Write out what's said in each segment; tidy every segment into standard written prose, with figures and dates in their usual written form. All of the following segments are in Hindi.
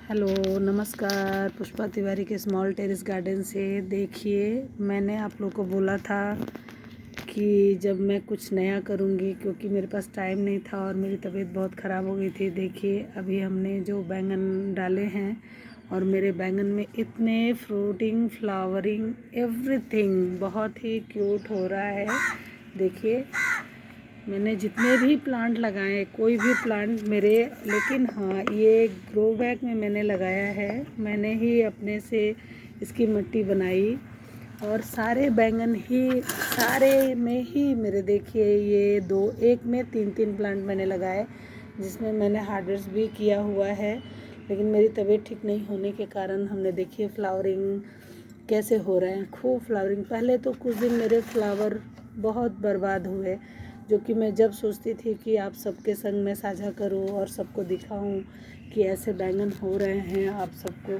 हेलो नमस्कार, पुष्पा तिवारी के स्मॉल टेरेस गार्डन से। देखिए, मैंने आप लोग को बोला था कि जब मैं कुछ नया करूँगी, क्योंकि मेरे पास टाइम नहीं था और मेरी तबीयत बहुत ख़राब हो गई थी। देखिए, अभी हमने जो बैंगन डाले हैं और मेरे बैंगन में इतने फ्रूटिंग, फ्लावरिंग, एवरीथिंग बहुत ही क्यूट हो रहा है। देखिए, मैंने जितने भी प्लांट लगाए, कोई भी प्लांट मेरे, लेकिन हाँ, ये ग्रो बैग में मैंने लगाया है। मैंने ही अपने से इसकी मिट्टी बनाई और सारे बैंगन ही, सारे में ही मेरे, देखिए ये दो, एक में तीन तीन प्लांट मैंने लगाए, जिसमें मैंने हार्वेस्ट भी किया हुआ है। लेकिन मेरी तबीयत ठीक नहीं होने के कारण हमने, देखिए फ्लावरिंग कैसे हो रहे हैं, खूब फ्लावरिंग। पहले तो कुछ दिन मेरे फ्लावर बहुत बर्बाद हुए, जो कि मैं जब सोचती थी कि आप सबके संग में साझा करूं और सबको दिखाऊं कि ऐसे बैंगन हो रहे हैं आप सबको,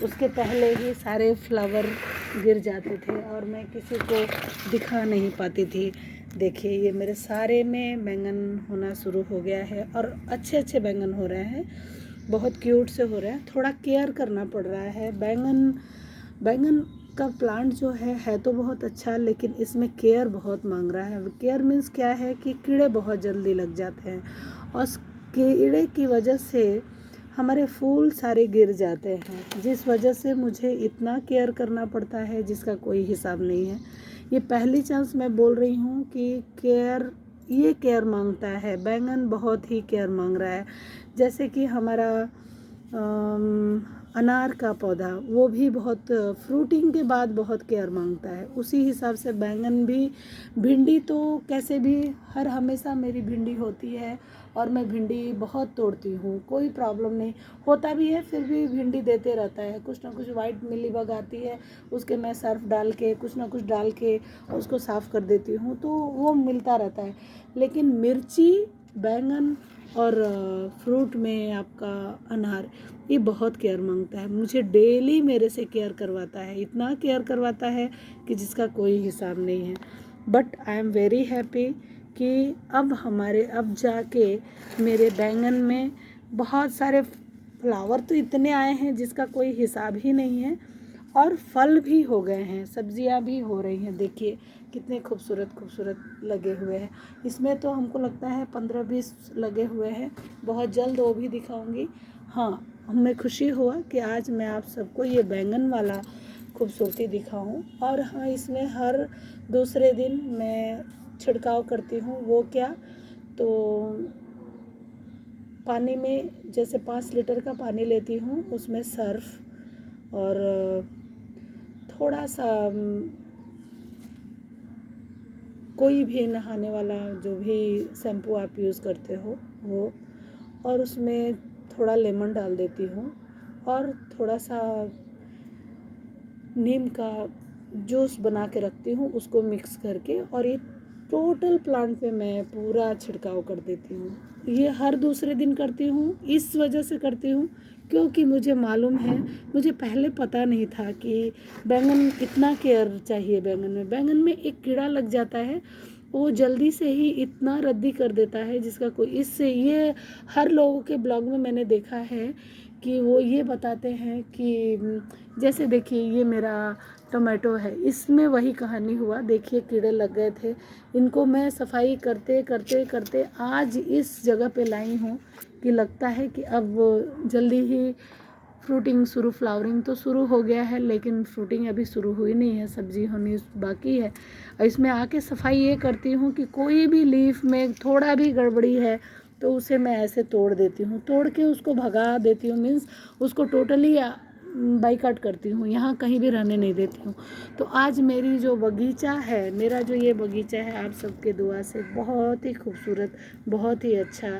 उसके पहले ही सारे फ्लावर गिर जाते थे और मैं किसी को दिखा नहीं पाती थी। देखिए, ये मेरे सारे में बैंगन होना शुरू हो गया है और अच्छे अच्छे बैंगन हो रहे हैं, बहुत क्यूट से हो रहे हैं। थोड़ा केयर करना पड़ रहा है। बैंगन बैंगन का प्लांट जो है तो बहुत अच्छा, लेकिन इसमें केयर बहुत मांग रहा है। केयर मीन्स क्या है कि कीड़े बहुत जल्दी लग जाते हैं और उस कीड़े की वजह से हमारे फूल सारे गिर जाते हैं, जिस वजह से मुझे इतना केयर करना पड़ता है जिसका कोई हिसाब नहीं है। ये पहली चांस मैं बोल रही हूँ कि केयर, ये केयर मांगता है। बैंगन बहुत ही केयर मांग रहा है। जैसे कि हमारा अनार का पौधा, वो भी बहुत फ्रूटिंग के बाद बहुत केयर मांगता है। उसी हिसाब से बैंगन भी, भिंडी तो कैसे भी, हर हमेशा मेरी भिंडी होती है और मैं भिंडी बहुत तोड़ती हूँ, कोई प्रॉब्लम नहीं होता भी है, फिर भी भिंडी देते रहता है। कुछ ना कुछ वाइट मिलीबग आती है, उसके मैं सर्फ डाल के, कुछ ना कुछ डाल के उसको साफ़ कर देती हूँ, तो वो मिलता रहता है। लेकिन मिर्ची, बैंगन और फ्रूट में आपका अनार, ये बहुत केयर मांगता है। मुझे डेली मेरे से केयर करवाता है, इतना केयर करवाता है कि जिसका कोई हिसाब नहीं है। But I am very happy कि अब जाके मेरे बैंगन में बहुत सारे फ्लावर तो इतने आए हैं जिसका कोई हिसाब ही नहीं है, और फल भी हो गए हैं, सब्जियां भी हो रही हैं। देखिए कितने खूबसूरत खूबसूरत लगे हुए हैं। इसमें तो हमको लगता है 15-20 लगे हुए हैं, बहुत जल्द वो भी दिखाऊंगी। हाँ, हमें खुशी हुआ कि आज मैं आप सबको ये बैंगन वाला खूबसूरती दिखाऊं। और हाँ, इसमें हर दूसरे दिन मैं छिड़काव करती हूँ। वो क्या, तो पानी में जैसे 5 लीटर का पानी लेती हूँ, उसमें सर्फ और थोड़ा सा कोई भी नहाने वाला जो भी शैम्पू आप यूज़ करते हो वो, और उसमें थोड़ा लेमन डाल देती हूँ और थोड़ा सा नीम का जूस बना के रखती हूँ, उसको मिक्स करके, और ये टोटल प्लांट पे मैं पूरा छिड़काव कर देती हूँ। ये हर दूसरे दिन करती हूँ। इस वजह से करती हूँ क्योंकि मुझे मालूम है, मुझे पहले पता नहीं था कि बैंगन इतना केयर चाहिए। बैंगन में एक कीड़ा लग जाता है, वो जल्दी से ही इतना रद्दी कर देता है जिसका कोई, इससे ये हर लोगों के ब्लॉग में मैंने देखा है कि वो ये बताते हैं कि जैसे देखिए ये मेरा टोमेटो है, इसमें वही कहानी हुआ। देखिए कीड़े लग गए थे, इनको मैं सफाई करते करते करते आज इस जगह पे लाई हूँ कि लगता है कि अब जल्दी ही फ्रूटिंग शुरू, फ्लावरिंग तो शुरू हो गया है, लेकिन फ्रूटिंग अभी शुरू हुई नहीं है, सब्जी होनी बाकी है। इसमें आके सफाई ये करती हूँ कि कोई भी लीफ में थोड़ा भी गड़बड़ी है तो उसे मैं ऐसे तोड़ देती हूँ, तोड़ के उसको भगा देती हूँ, मीन्स उसको टोटली बाइकआउट करती हूँ, यहाँ कहीं भी रहने नहीं देती हूँ। तो आज मेरी जो बगीचा है, मेरा जो ये बगीचा है, आप सबके दुआ से बहुत ही खूबसूरत, बहुत ही अच्छा,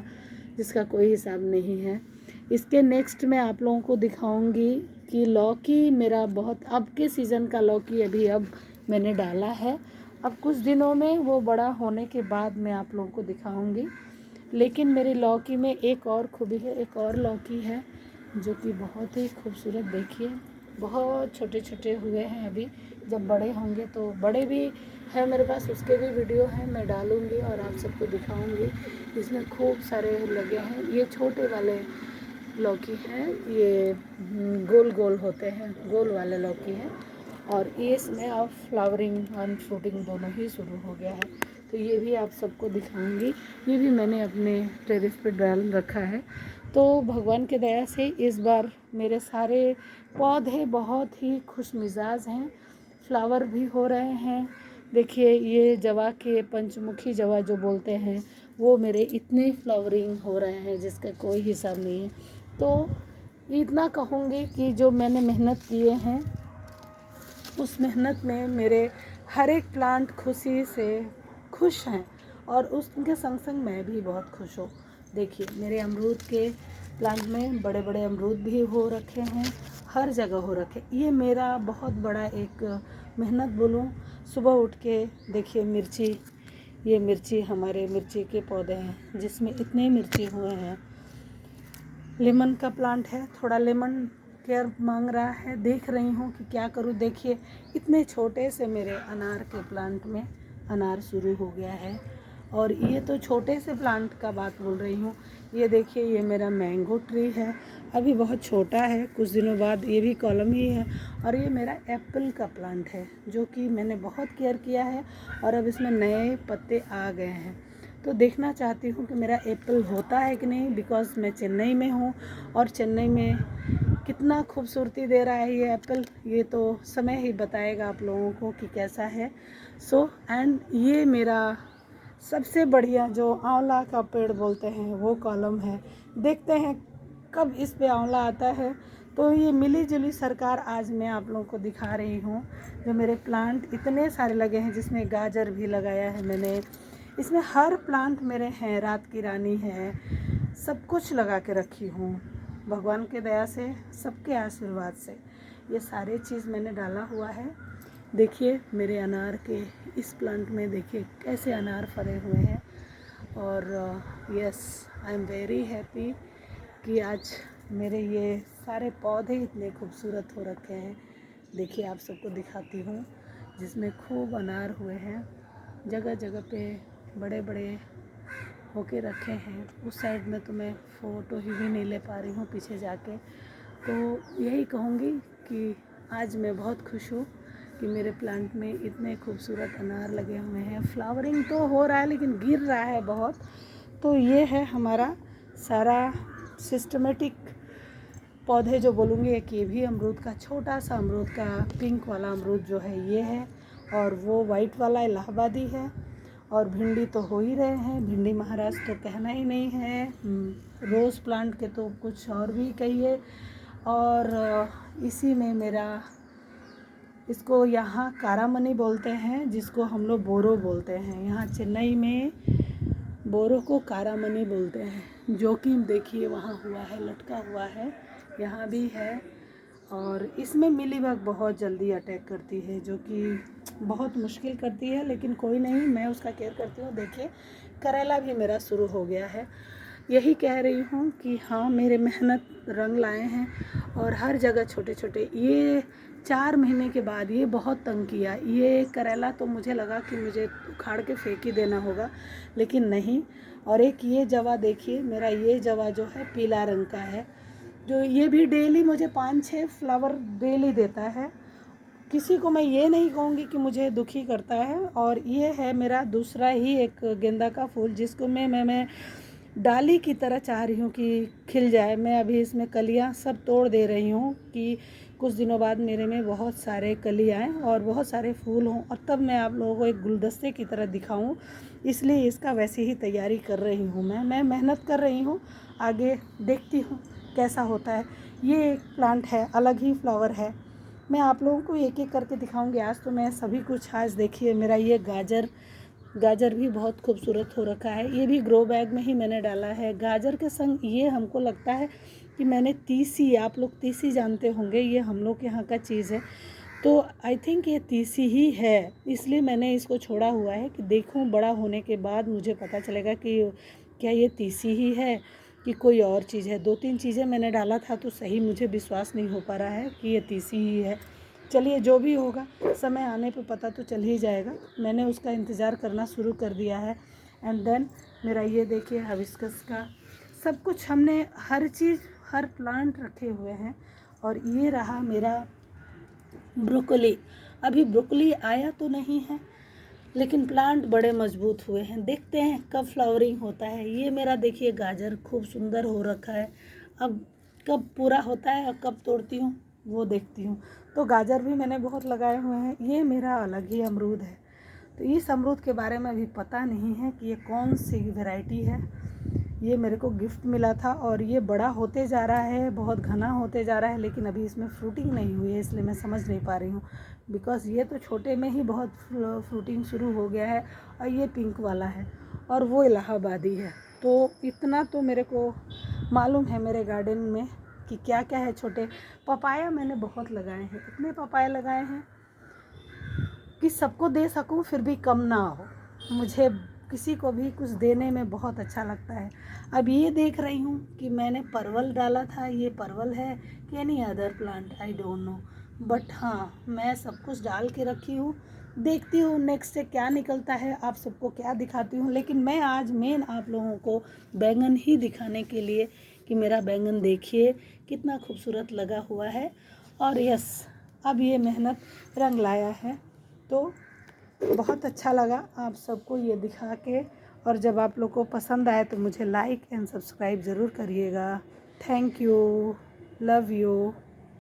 जिसका कोई हिसाब नहीं है। इसके नेक्स्ट मैं आप लोगों को दिखाऊंगी कि लौकी मेरा बहुत, अब के सीज़न का लौकी अभी अब मैंने डाला है। अब कुछ दिनों में वो बड़ा होने के बाद मैं आप लोगों को दिखाऊंगी। लेकिन मेरी लौकी में एक और खूबी है, एक और लौकी है जो कि बहुत ही खूबसूरत। देखिए बहुत छोटे छोटे हुए हैं, अभी जब बड़े होंगे तो, बड़े भी है मेरे पास, उसके भी वीडियो है, मैं डालूंगी और आप सबको दिखाऊंगी। इसमें खूब सारे लगे हैं। ये छोटे वाले लौकी है, ये गोल गोल होते हैं, गोल वाले लौकी है। और ये इसमें अब फ्लावरिंग और फ्रूटिंग दोनों ही शुरू हो गया है, तो ये भी आप सबको दिखाऊंगी। ये भी मैंने अपने टेरेस पे डाल रखा है। तो भगवान के दया से इस बार मेरे सारे पौधे बहुत ही खुश मिजाज हैं, फ्लावर भी हो रहे हैं। देखिए ये जवा के पंचमुखी जवा जो बोलते हैं, वो मेरे इतने फ्लावरिंग हो रहे हैं जिसका कोई हिसाब नहीं है। तो इतना कहूँगी कि जो मैंने मेहनत किए हैं, उस मेहनत में मेरे हर एक प्लांट खुशी से खुश हैं, और उसके संग संग मैं भी बहुत खुश हूँ। देखिए मेरे अमरूद के प्लांट में बड़े बड़े अमरूद भी हो रखे हैं, हर जगह हो रखे। ये मेरा बहुत बड़ा एक मेहनत बोलूँ। सुबह उठ के देखिए मिर्ची, ये मिर्ची हमारे मिर्ची के पौधे हैं जिसमें इतने मिर्ची हुए हैं। लेमन का प्लांट है, थोड़ा लेमन केयर मांग रहा है, देख रही हूँ कि क्या करूँ। देखिए इतने छोटे से मेरे अनार के प्लांट में अनार शुरू हो गया है। और ये तो छोटे से प्लांट का बात बोल रही हूँ। ये देखिए ये मेरा मैंगो ट्री है, अभी बहुत छोटा है, कुछ दिनों बाद ये भी कॉलम ही है। और ये मेरा एप्पल का प्लांट है जो कि मैंने बहुत केयर किया है, और अब इसमें नए पत्ते आ गए हैं। तो देखना चाहती हूँ कि मेरा एप्पल होता है कि नहीं, बिकॉज़ मैं चेन्नई में हूँ, और चेन्नई में कितना खूबसूरती दे रहा है ये एप्पल, ये तो समय ही बताएगा आप लोगों को कि कैसा है। सो एंड ये मेरा सबसे बढ़िया जो आंवला का पेड़ बोलते हैं वो कॉलम है। देखते हैं कब इस पे आंवला आता है। तो ये मिली जुली सरकार आज मैं आप लोगों को दिखा रही हूँ। जो मेरे प्लांट इतने सारे लगे हैं, जिसमें गाजर भी लगाया है मैंने, इसमें हर प्लांट मेरे हैं, रात की रानी है, सब कुछ लगा के रखी हूँ भगवान के दया से, सबके आशीर्वाद से। ये सारे चीज़ मैंने डाला हुआ है। देखिए मेरे अनार के इस प्लांट में देखिए कैसे अनार फरे हुए हैं। और yes I am very happy कि आज मेरे ये सारे पौधे इतने खूबसूरत हो रखे हैं। देखिए आप सबको दिखाती हूँ, जिसमें खूब अनार हुए हैं, जगह जगह पे बड़े बड़े होके रखे हैं। उस साइड में तो मैं फ़ोटो ही भी नहीं ले पा रही हूँ पीछे जाके। तो यही कहूँगी कि आज मैं बहुत खुश हूँ कि मेरे प्लांट में इतने खूबसूरत अनार लगे हुए हैं। फ्लावरिंग तो हो रहा है लेकिन गिर रहा है बहुत। तो ये है हमारा सारा सिस्टमेटिक पौधे जो बोलूँगी। एक ये भी अमरूद का छोटा सा अमरूद का पिंक वाला अमरूद जो है ये है, और वो वाइट वाला इलाहाबादी है। और भिंडी तो हो ही रहे हैं, भिंडी महाराज तो कहना ही नहीं है। रोज़ प्लांट के तो कुछ और भी कहिए। और इसी में मेरा, इसको यहाँ कारामनी बोलते हैं, जिसको हम लोग बोरो बोलते हैं। यहाँ चेन्नई में बोरो को कारामनी बोलते हैं, जो कि देखिए वहाँ हुआ है, लटका हुआ है, यहाँ भी है। और इसमें मिलीबग बहुत जल्दी अटैक करती है, जो कि बहुत मुश्किल करती है, लेकिन कोई नहीं, मैं उसका केयर करती हूँ। देखिए करेला भी मेरा शुरू हो गया है। यही कह रही हूँ कि हाँ मेरे मेहनत रंग लाए हैं, और हर जगह छोटे छोटे। ये 4 महीने के बाद ये बहुत तंग किया। ये करेला तो मुझे लगा कि मुझे उखाड़ के फेंक ही देना होगा, लेकिन नहीं। और एक ये जवा देखिए, मेरा ये जवा जो है पीला रंग का है, जो ये भी डेली मुझे 5-6 फ्लावर डेली देता है। किसी को मैं ये नहीं कहूँगी कि मुझे दुखी करता है। और ये है मेरा दूसरा ही एक गेंदा का फूल, जिसको मैं डाली की तरह चाह रही हूँ कि खिल जाए। मैं अभी इसमें कलियाँ सब तोड़ दे रही हूँ कि कुछ दिनों बाद मेरे में बहुत सारे कली आएँ और बहुत सारे फूल हों, और तब मैं आप लोगों को एक गुलदस्ते की तरह दिखाऊँ। इसलिए इसका वैसे ही तैयारी कर रही हूँ। मैं मेहनत कर रही हूँ, आगे देखती हूँ कैसा होता है। ये एक प्लांट है, अलग ही फ्लावर है। मैं आप लोगों को एक एक करके दिखाऊंगी। आज तो मैं सभी कुछ, आज देखिए मेरा ये गाजर भी बहुत खूबसूरत हो रखा है। ये भी ग्रो बैग में ही मैंने डाला है। गाजर के संग ये हमको लगता है कि मैंने तीसी, आप लोग तीसी जानते होंगे, ये हम लोग यहाँ का चीज़ है। तो आई थिंक ये तीसी ही है, इसलिए मैंने इसको छोड़ा हुआ है कि देखूँ बड़ा होने के बाद मुझे पता चलेगा कि क्या ये तीसी ही है कि कोई और चीज़ है। 2-3 चीज़ें मैंने डाला था तो सही मुझे विश्वास नहीं हो पा रहा है कि ये तीसी ही है। चलिए जो भी होगा, समय आने पे पता तो चल ही जाएगा। मैंने उसका इंतज़ार करना शुरू कर दिया है। एंड देन मेरा ये देखिए हिबिस्कस का सब कुछ, हमने हर चीज़ हर प्लांट रखे हुए हैं। और ये रहा मेरा ब्रोकली। अभी ब्रोकली आया तो नहीं है, लेकिन प्लांट बड़े मजबूत हुए हैं। देखते हैं कब फ्लावरिंग होता है। ये मेरा देखिए गाजर खूब सुंदर हो रखा है। अब कब पूरा होता है और कब तोड़ती हूँ वो देखती हूँ। तो गाजर भी मैंने बहुत लगाए हुए हैं। ये मेरा अलग ही अमरूद है। तो इस अमरूद के बारे में अभी पता नहीं है कि ये कौन सी वैरायटी है। ये मेरे को गिफ्ट मिला था और ये बड़ा होते जा रहा है, बहुत घना होते जा रहा है, लेकिन अभी इसमें फ्रूटिंग नहीं हुई है, इसलिए मैं समझ नहीं पा रही हूँ। बिकॉज़ ये तो छोटे में ही बहुत फ्रूटिंग शुरू हो गया है और ये पिंक वाला है और वो इलाहाबादी है। तो इतना तो मेरे को मालूम है मेरे गार्डन में कि क्या क्या है। छोटे पपाया मैंने बहुत लगाए हैं। इतने पपाया लगाए हैं कि सबको दे सकूं फिर भी कम ना हो। मुझे किसी को भी कुछ देने में बहुत अच्छा लगता है। अब ये देख रही हूँ कि मैंने परवल डाला था। ये परवल है कि any other plant, I don't know, but हाँ मैं सब कुछ डाल के रखी हूँ। देखती हूँ नेक्स्ट से क्या निकलता है, आप सबको क्या दिखाती हूँ। लेकिन मैं आज मेन आप लोगों को बैंगन ही दिखाने के लिए कि मेरा बैंगन देखिए कितना खूबसूरत लगा हुआ है। और यस, अब ये मेहनत रंग लाया है। तो बहुत अच्छा लगा आप सबको ये दिखा के। और जब आप लोग को पसंद आए तो मुझे लाइक एंड सब्सक्राइब ज़रूर करिएगा। Thank you, love you.